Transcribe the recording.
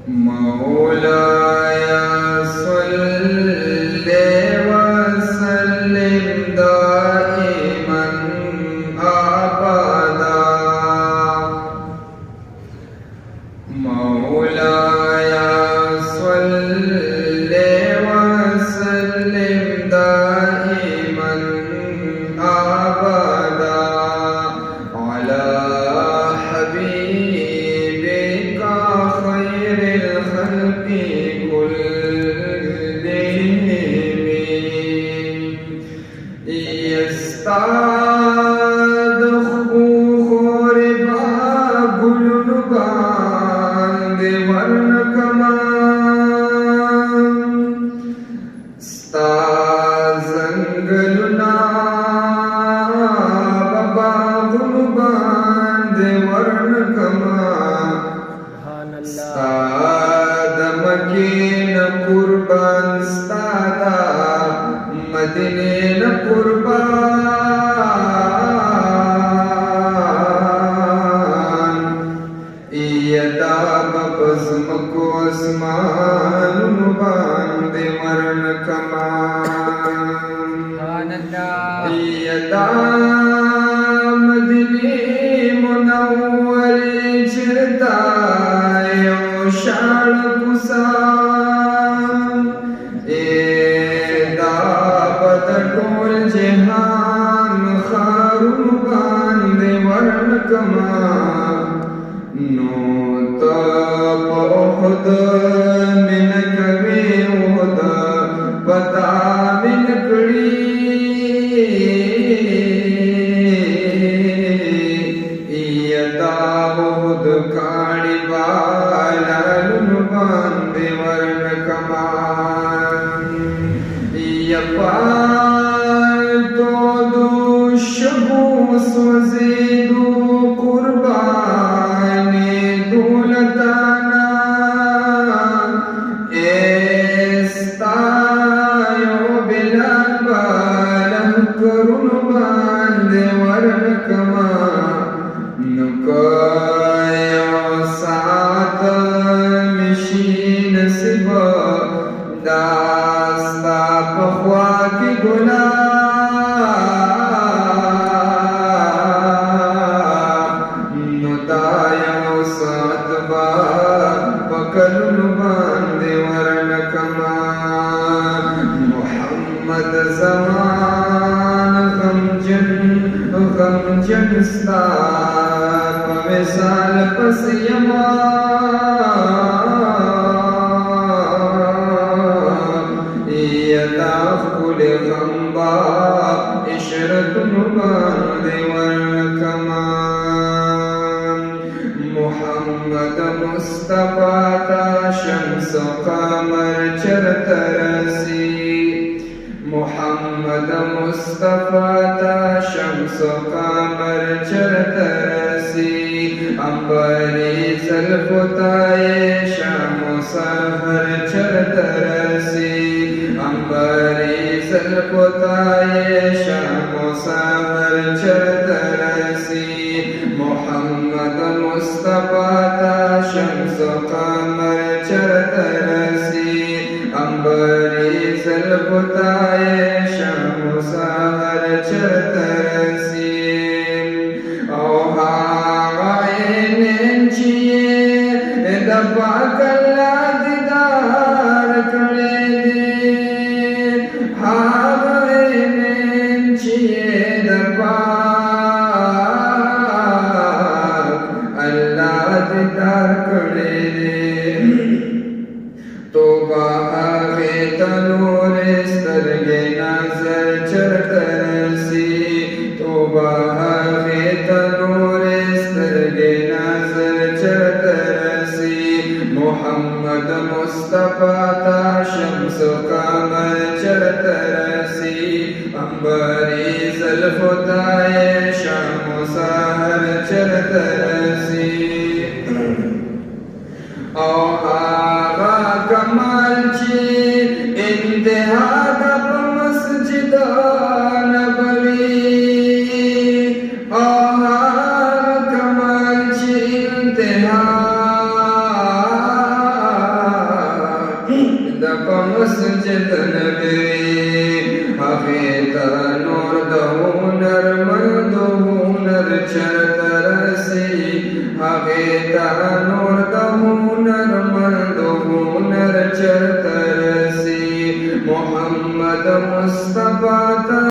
मौलाय सल्ले वसल्लिम दाइमन अबदा। मौलाय सल्ले वसल्लिम दाइमन अबदा अला हबीबिका खैरिल खल्क़ि कुल्लिहिम। यस्ताद खुरिबा गुलुबान देवर्ण कमान स्ताजंगलुना बाबा गुलुबान देवर्ण कमान स्तादमकीन कुर्बान स्तादा मदीनेन कुर्बान यदाब बज़्म को आसमान बांधे मरण कमान यदा मदीने मुनव्वरे चिरतायो शान कुसान दाबत टोल जहान खारून बांधे वर्ण कमान नोत पहुद मिन कवे उद पता मिन कड़ी यदा उद काड़ी बालन बांधे वर्ण कमान यपाल तो दुशबू स्वज़ेदू कुर्बानी दूलताना एस्तायो बिलाल बालह करुण बांधे वर्ण कमान नुकायो सात मिशीन सिब दास्ता पख्वा की गुलाम नुतायो सात बार पकलुन बांधे वर्ण कमान मोहम्मद ज़मान गमजन स्तार पवेसाल पसियमा यदा फुल गंबा इशरतुन बांधे वर्ण कमान मोहम्मद मुस्तफा ता शम्स कमर चरतरसी मोहम्मद मुस्तफा ता शम्स कमर चरतरसी अंबरी ज़ल्फ़ुताए शाम सहर चरतरसी अंबरी ज़ल्फ़ुताए शाम सहर चरतरसी मोहम्मद मुस्तफा ता शम्स कमर चरतरसी अंबरी ज़ल्फ़ुताए शाम सहर चरतरसी दबा कल्ला दीदार करे दे हावे नेंचिए दबा अल्लाह दीदार करे दे तो बाहे तनूर सरगे नजर चरतरसी तो बाहे तनूर सरगे नजर चरतरसी मोहम्मद मुस्तफा ता शम्स कमर चरतरसी अंबरी ज़ल्फ़ुताए शाम सहर चरतरसी आगा कमालची इंतहा दब मस्जिद नबवी आगा कमालची इंतहा मस्जिद नबवी हवे तनोर दो नर मर्दो नर चर